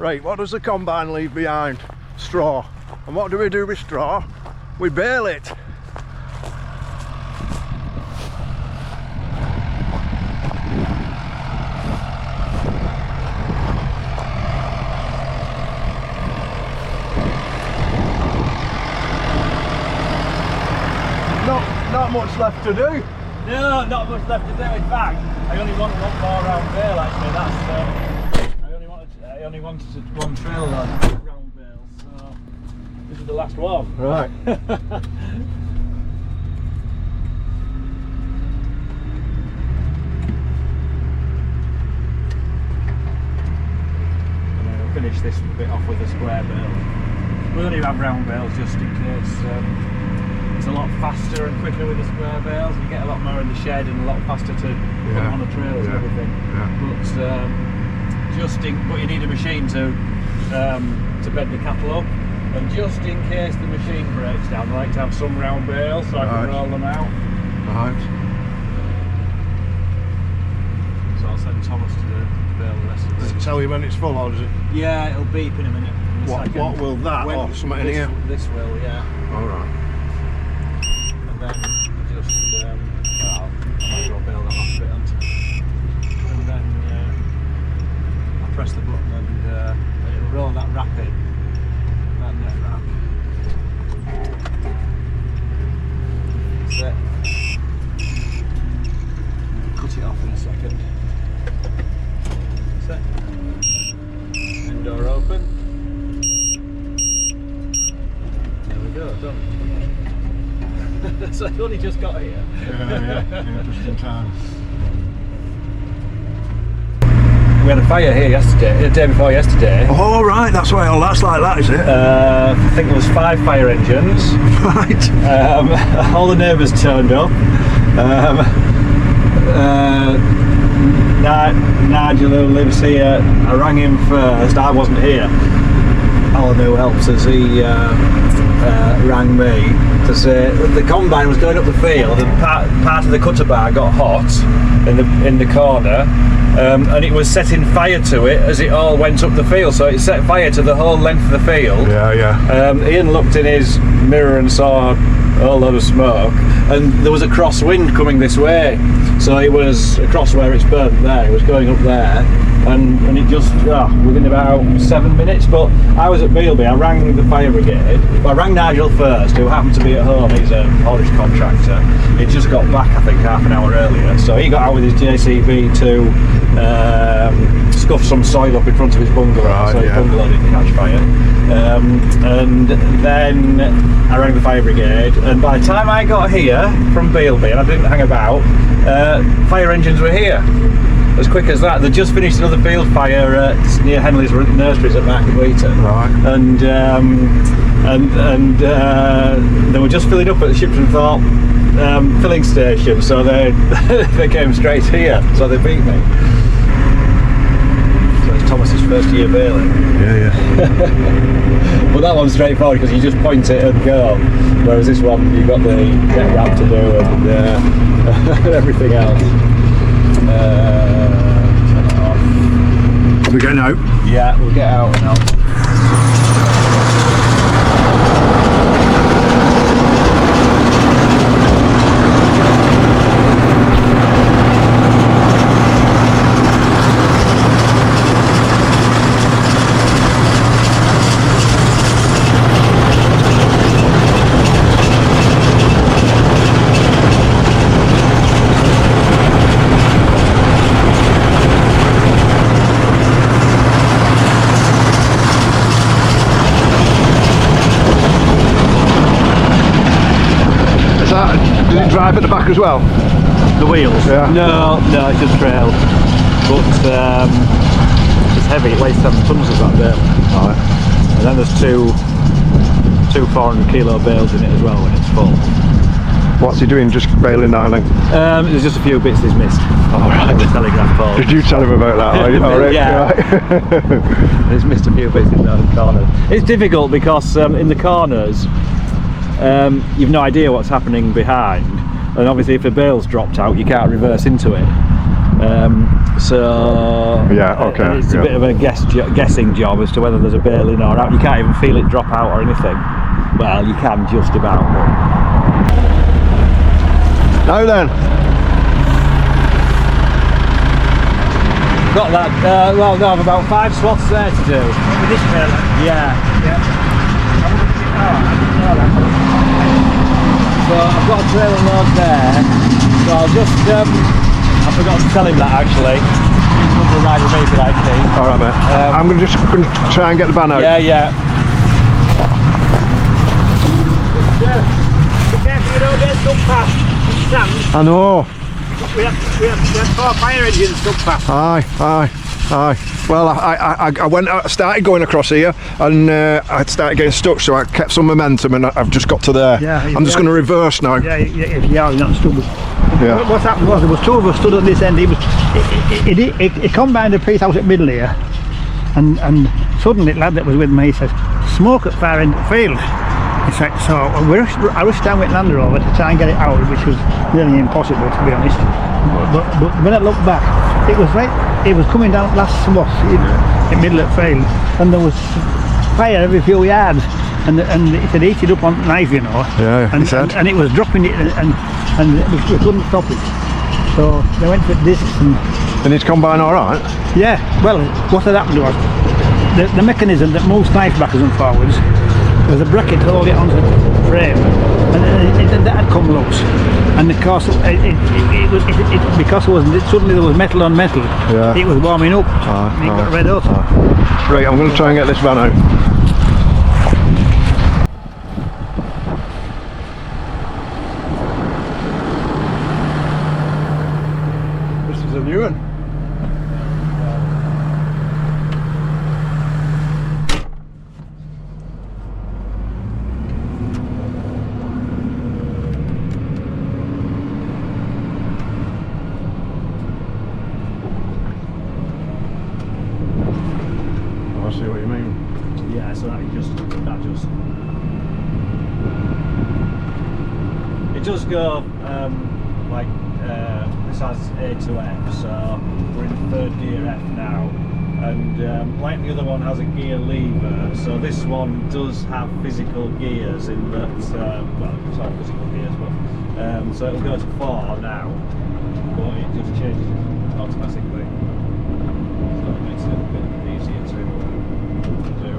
Right, what does the combine leave behind? Straw. And what do we do with straw? We bale it. Not much left to do. No, not much left to do. In fact, I only want one more round bale. Actually, that's I only wanted one trail round bale. So this is the last one. Right. And then I'll finish this bit off with a square bale. We only have round bales just in case. It's a lot faster and quicker with the square bales. You get a lot more in the shed and a lot faster to put them on the trailers and everything. Yeah. But you need a machine to bed the cattle up. And just in case the machine breaks down, I like to have some round bales so I can roll them out. Right. So I'll send Thomas to bale the rest of it. Does it tell you when it's full, or does it? Yeah, it'll beep in a minute. What will that? Or something in here? This will, yeah. All right. Then just I might as well bail that last bit onto, and then I'll press the button and it'll roll that wrap in, that net wrap. That's it. Cut it off in a second. That's it. End door open. There we go, done. So I only just got here. Yeah, just in time. We had a fire here yesterday, the day before yesterday. Oh right, that's why all that's like that, is it? I think there was 5 fire engines. Right. All the neighbours turned up. Nigel, who lives here, I rang him first. I wasn't here. Alan, who helps us, he rang me to say the combine was going up the field and part of the cutter bar got hot in the corner, and it was setting fire to it as it all went up the field, so it set fire to the whole length of the field. Ian looked in his mirror and saw a whole load of smoke, and there was a crosswind coming this way, so it was across where it's burnt there, it was going up there, and it just, within about 7 minutes. But I was at Beelby, I rang the fire brigade. Well, I rang Nigel first, who happened to be at home, he's a haulage contractor. He just got back, I think, half an hour earlier, so he got out with his JCB to scuff some soil up in front of his bungalow, so his bungalow didn't catch fire. And then I rang the fire brigade, and by the time I got here from Beelby, and I didn't hang about, fire engines were here. As quick as that. They just finished another field fire near Henley's nurseries at Market Wheaton. Right. And they were just filling up at the Shipton Thorpe filling station, so they they came straight here, so they beat me. So it's Thomas's first year baling. Yeah. But that one's straightforward because you just point it and go, whereas this one you've got the net wrap to do and everything else. Turn it off. We're getting out? Yeah, we'll get out and out. Does it drive at the back as well? The wheels? Yeah. No, it's just trail. But it's heavy, it weighs 7 tons of that bale. Right. And then there's two 400 kilo bales in it as well when it's full. What's he doing, just baling that, I think? There's just a few bits he's missed. Oh, right. The telegraph pole. Did you tell him about that? Right? Yeah. Right. He's missed a few bits in the corners. It's difficult because in the corners you've no idea what's happening behind, and obviously if the bale's dropped out you can't reverse into it. So Yeah, okay, and it's yeah. a bit of a guessing job as to whether there's a baling or out. You can't even feel it drop out or anything. Well, you can just about. Now then. Got that, well no, I've about 5 swaths there to do. With this baler? Yeah. Yeah. I didn't know that. So I've got a trailer load there. So I'll just, I forgot to tell him that actually. He's going to ride with me if you like, Keith. Alright mate. I'm just going to try and get the van out. Yeah, yeah. Be careful you don't get stuck past the stand. I know. We had 4 fire engines stuck past. Aye. Well, I went. I started going across here, and I started getting stuck. So I kept some momentum, and I've just got to there. Yeah, I'm just going to reverse now. Yeah, if you are, you're not stuck. Yeah. What happened was there was 2 of us stood at this end. He come behind the piece out at middle here, and suddenly the lad that was with me, he says, "Smoke at far end of the field." He said, so I rushed down with Land Rover to try and get it out, which was really impossible to be honest. But when I looked back, it was coming down last swath in middle of the field, and there was fire every few yards, and it had heated up on the knife, you know. Yeah, and it was dropping it, and we couldn't stop it. So they went for discs And it's combined all right. yeah. Well, what had happened was the mechanism that moves knife backwards and forwards. There's a bracket to hold it onto the frame, and that had come loose, and because suddenly there was metal on metal, Yeah. it was warming up, and it got red hot. Right, I'm going to try and get this van out. This is a new one. I see what you mean. Yeah, so that just it does go like this has A to F, so we're in 3rd gear F now, and like the other one has a gear lever, so this one does have physical gears in that, well, it's not physical gears, but so it'll go to 4 now, but it just changes it automatically, so it makes it a bit easier to do.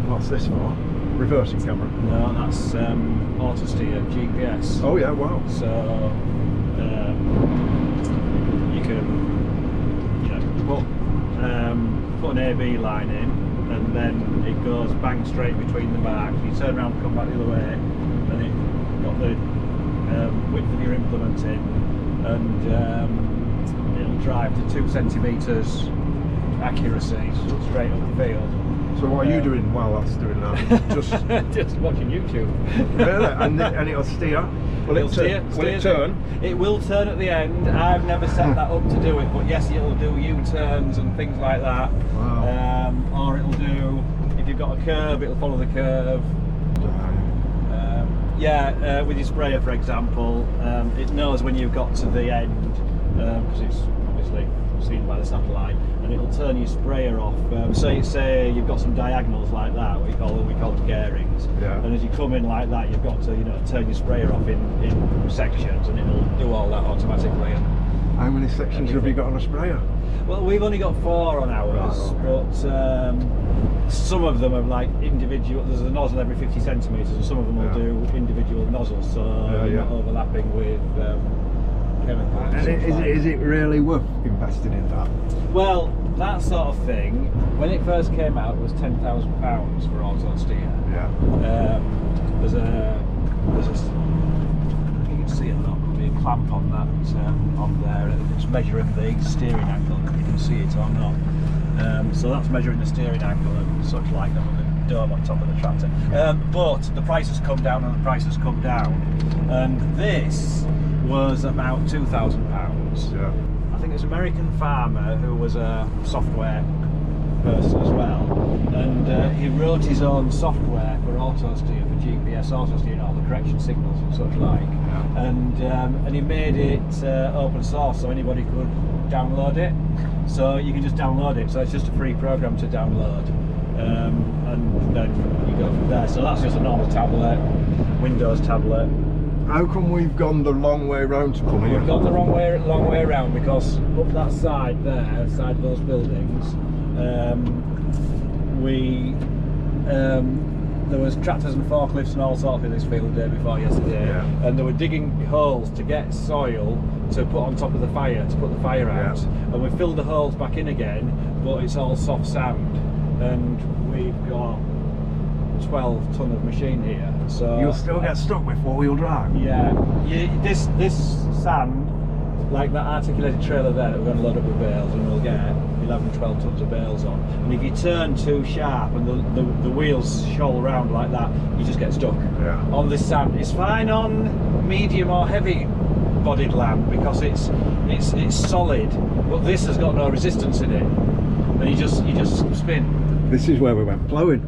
What's this for? Reversing camera. No, that's auto steer, GPS. Oh yeah, wow. So you can, you know, put an AB line in, and then it goes bang straight between the marks. You turn around and come back the other way, and it got the width of your implement in, and it'll drive to 2 centimetres accuracy, so straight up the field. So what are you doing while that's doing that? Just watching YouTube. Really? And it'll steer? Will it turn? It will turn at the end. I've never set that up to do it, but yes, it'll do U-turns and things like that. Wow. Or it'll do, if you've got a curve, it'll follow the curve. With your sprayer, for example, it knows when you've got to the end, because it's obviously seen by the satellite, and it'll turn your sprayer off. Say you've got some diagonals like that, we call them gearings. Yeah. And as you come in like that, you've got to turn your sprayer off in sections, and it'll do all that automatically. And How many sections have you got on a sprayer? well, we've only got 4 on ours, Right, okay. but some of them are like individual. There's a nozzle every 50 centimetres, and some of them will do individual nozzles, so you're not overlapping with chemicals. And is it really worth investing in that? Well, that sort of thing, when it first came out, it was £10,000 for auto steer. Yeah. There's a you can see it, there'll be a clamp on that on there. It's measuring the steering angle, if you can see it or not. So that's measuring the steering angle and such like that with the dome on top of the tractor. But the price has come down, and the price has come down, and this was about £2,000. Yeah. I think it's an American farmer who was a software person as well, and he wrote his own software for auto steer, for GPS auto steer, and all the correction signals and such like. And he made it open source, so anybody could download it. So you can just download it. So it's just a free program to download, and then you go from there. So that's just a normal tablet, Windows tablet. How come we've gone the long way round to come here? We've gone the long way around because up that side there, side those buildings, there was tractors and forklifts and all sorts in this field the day before yesterday, and they were digging holes to get soil to put on top of the fire, to put the fire out, and we filled the holes back in again, but it's all soft sand, and we've got 12 ton of machine here, so You'll still get stuck with 4-wheel drive. yeah, this sand, like that articulated trailer there that we're going to load up with bales, and we'll get 11-12 tons of bales on, and if you turn too sharp and the wheels shoal around like that, you just get stuck on this sand. It's fine on medium or heavy bodied land because it's solid, but this has got no resistance in it, and you just spin. This is where we went ploughing.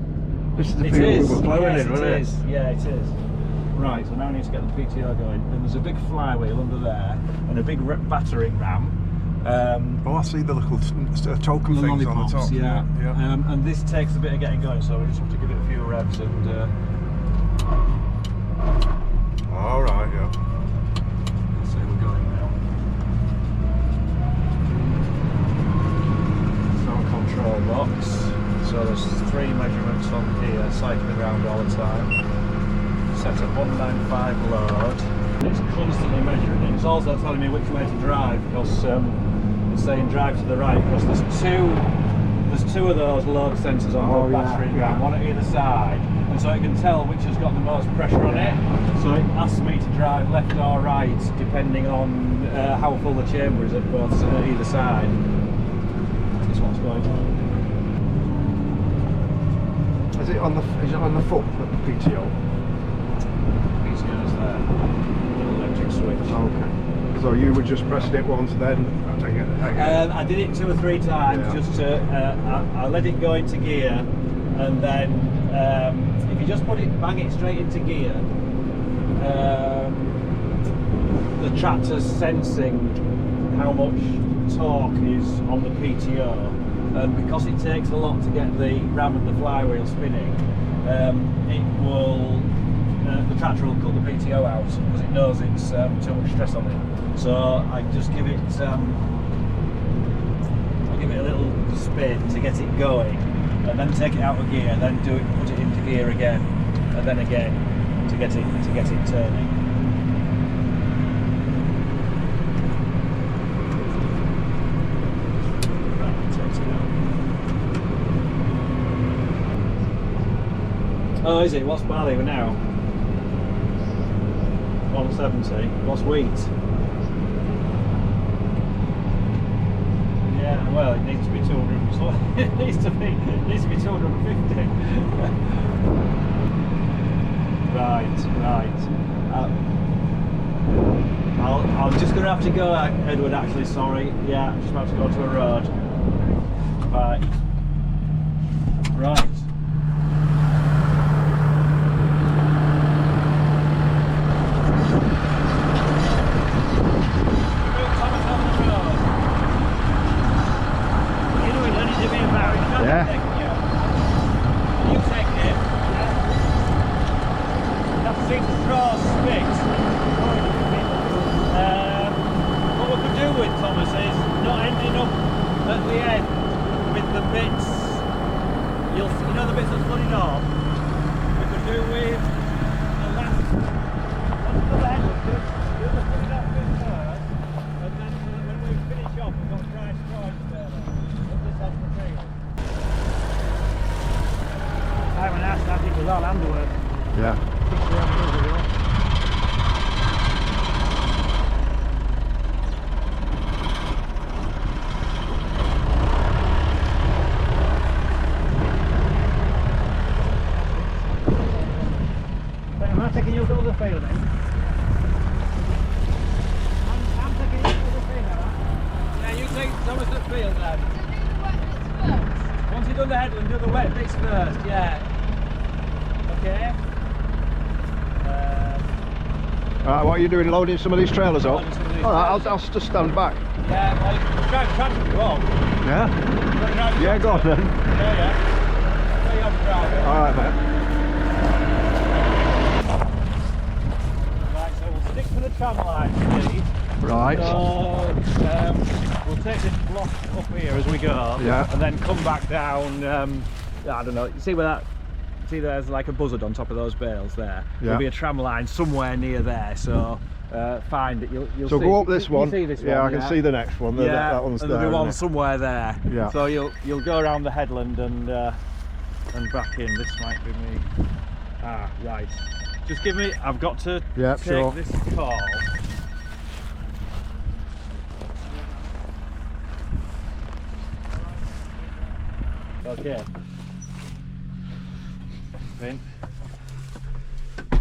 This is the field we were ploughing in, wasn't it? Yeah, it is. Right, so now I need to get the PTO going. And there's a big flywheel under there and a big battering ram. Oh, I see the little token The things lollipops, on the top. yeah. And this takes a bit of getting going, so we just have to give it a few revs and. All right, yeah. So we're going now. So control box. So there's 3 measurements on here, cycling around all the time. Set at 195 load. It's constantly measuring it. It's also telling me which way to drive because it's saying drive to the right because there's two of those load sensors on the battery, one at either side, and so it can tell which has got the most pressure on it. So it asks me to drive left or right depending on how full the chamber is at both either side. That's what's going on. Is it on the foot, the PTO? PTO's there. Little electric switch. Okay. So you were just pressing it once, then I take it. I did it 2 or 3 times just to. I let it go into gear, and then if you just bang it straight into gear, the tractor's sensing how much torque is on the PTO. And because it takes a lot to get the ram and the flywheel spinning, the tractor will cut the PTO out because it knows it's too much stress on it. So I just give it a little spin to get it going, and then take it out of gear, then put it into gear again, and then again to get it turning. Oh, is it? What's barley now? 170. What's wheat? Yeah, well, it needs to be 200. So it needs to be 250. Right. I'm just going to have to go, Edward. Actually, sorry. Yeah, I'm just about to go to a road. Bye. Right. Yeah. You take it. That seems to draw sticks. What we could do with Thomas is not ending up at the end with the bits. You know the bits that's flooded off. We could do with the last. Onto the end, do the flooded off bit first, and then when we finish off, we've got dry straw there. This has the tail. Time and a half, I think it was all handiwork. Yeah. But am I taking you to the field then? I'm taking you to the field now. Yeah, you take Thomas at field then. Once you've done the headland, do the wet bits first, yeah. Okay. Right, what are you doing? Loading some of these trailers up? Loading some of these All right, trailers. I'll just stand back. Yeah, well, you can drive the tractor if you want. Yeah? You want to drive the Yeah, go on tractor? then. Yeah. So you have to drive it. All right, mate. Right, so we'll stick to the tram line, Steve. Right. So we'll take this block up here as we go, Yeah. and then come back down. I don't know. You see where that? See, there's like a buzzard on top of those bales there. Yeah. There'll be a tram line somewhere near there. So find it. You'll So see. go up this one. You see this yeah, one? I can see the next one. Yeah, that one's and there. there'll be one isn't somewhere there. Yeah. So you'll go around the headland and back in. This might be me. Ah, right. Just give me. I've got to Yeah, take sure. this call. Okay. In. So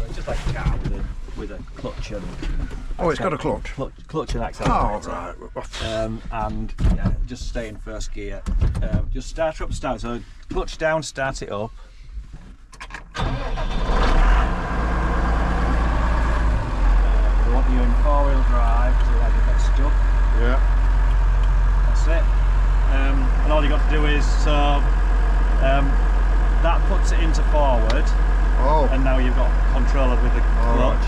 it's just like a car with a clutch and it? Oh, it's got a clutch. clutch and Oh, accelerator. right. And yeah, just stay in first gear. Just start up, start. So clutch down, start it up. We want you in 4-wheel drive, otherwise you get stuck. Yeah. That's it. And all you got to do is that puts it into forward, Oh. and now you've got control with the Alright. clutch.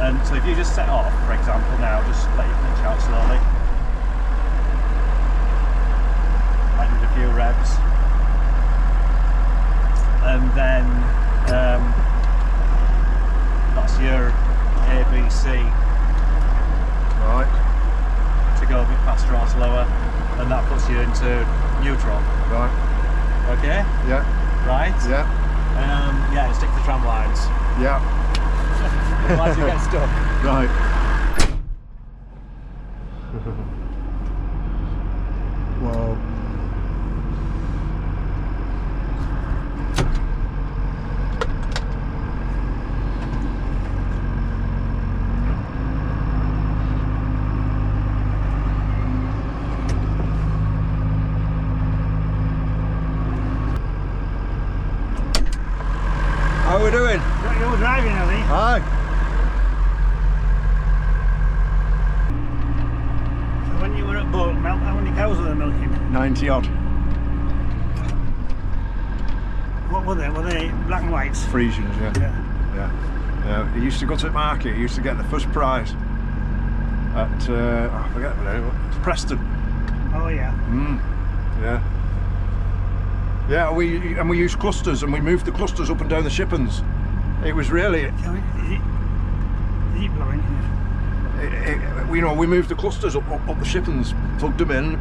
And so if you just set off, for example, now just let your clutch out slowly. Might need a few revs, and then that's your ABC Right. to go a bit faster or slower, and that puts you into neutral. Right. Okay, Yeah. right? Yeah. Yeah, stick to tram lines. Yeah. Otherwise you get stuck. Right. Whoa. How are we doing? You're driving, I think. Hi. So when you were at Bulk Milk, how many cows were they milking? 90 odd. What were they? Were they black and whites? Frisians, yeah. Yeah. Yeah. He used to go to the market, he used to get the first prize at, I forget the name, it's Preston. Oh yeah. Yeah. Yeah, we used clusters and we moved the clusters up and down the shippons. It was really, So is it blowing? we moved the clusters up the shippons, plugged them in,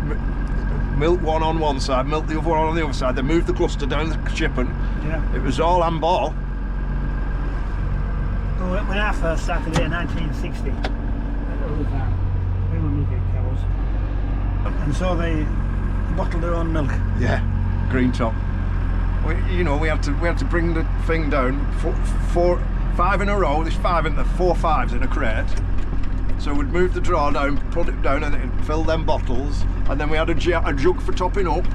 milk one on one side, milk the other one on the other side, then moved the cluster down the shippon. Yeah. It was all hand ball. Well, when I first started here in 1960, we were milking cows. And so they bottled their own milk. Yeah, green top. We had to bring the thing down, 5 in a row. There's 4 5s in a crate. So we'd move the drawer down, put it down, and it'd fill them bottles. And then we had a jug for topping up.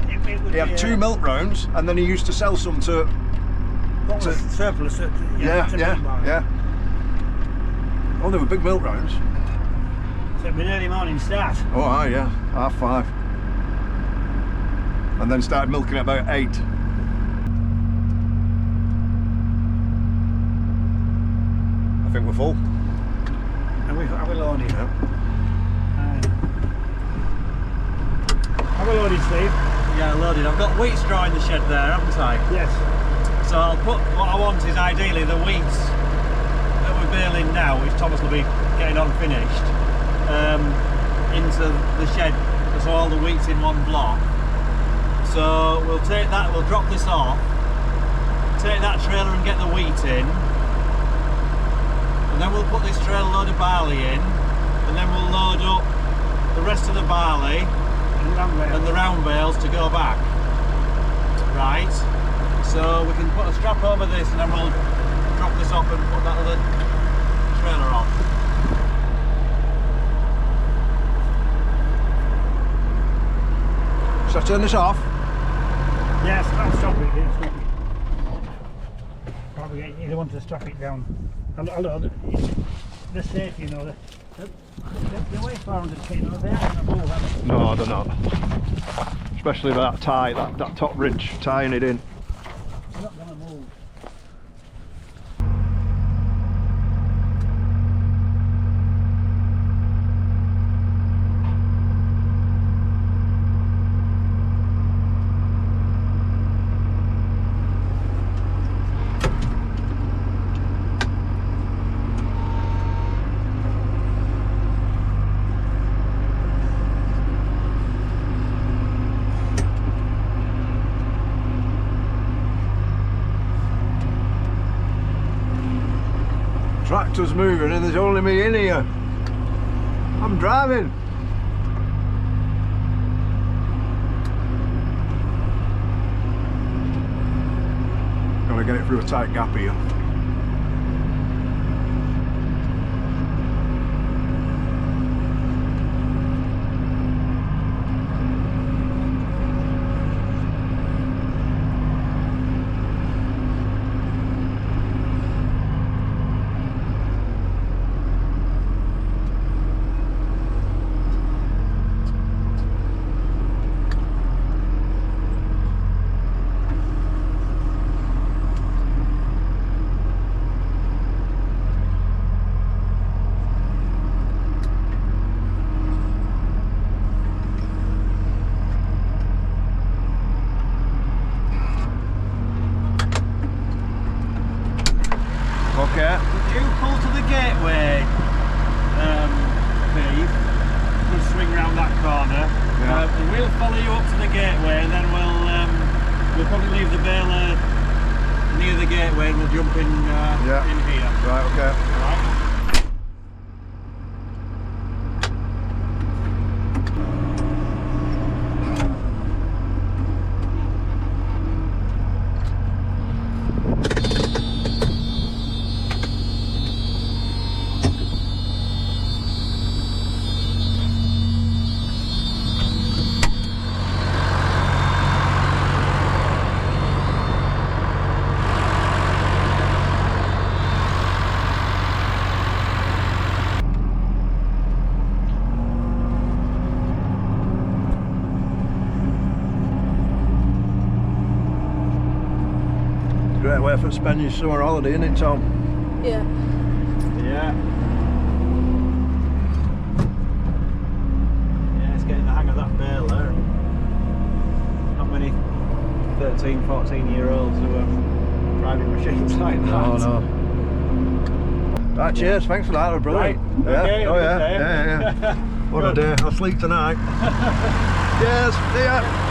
It would He had be, 2 milk rounds, and then he used to sell some to. what was it? Surplus. To milk bar. Yeah. Oh, they were big milk rounds. So it'd be an early morning start. Oh, aye, yeah, 5:30. And then started milking at about 8. I think we're full. Are we loaded? Yeah. Are we loaded, Steve? Yeah, loaded. I've got wheat straw in the shed there, haven't I? Yes. So I'll put, what I want is ideally the wheat that we're baling now, which Thomas will be getting on finished, into the shed, so all the wheat's in one block. So we'll take that, we'll drop this off, take that trailer and get the wheat in, and then we'll put this trailer load of barley in, and then we'll load up the rest of the barley and the round bales to go back. Right, so we can put a strap over this and then we'll drop this off and put that other trailer on. Shall I turn this off? Yes, I'll stop it. Yes. probably you don't want to strap it down. Although the safety, you know, the way 400 feet, you know, they aren't going to move, are they? No, they're not. Especially that tie, that top ridge, tying it in. They're not going to move. Tractor's moving and there's only me in here. I'm driving. Gotta get it through a tight gap here. Okay. You pull to the gateway, Pete. We'll swing round that corner. Yeah. And we'll follow you up to the gateway, and then we'll probably leave the baler near the gateway, and we'll jump in in here. Right. Okay. All right. Great way for spending your summer holiday, isn't it, Tom? Yeah. Yeah. Yeah, it's getting the hang of that baler. Not many 13, 14-year-olds who are driving machines like that. No. Right, cheers, thanks for that, brother. Right, Yeah. okay, Oh have a yeah, good day. yeah. What a day. I'll sleep tonight. Cheers, see ya.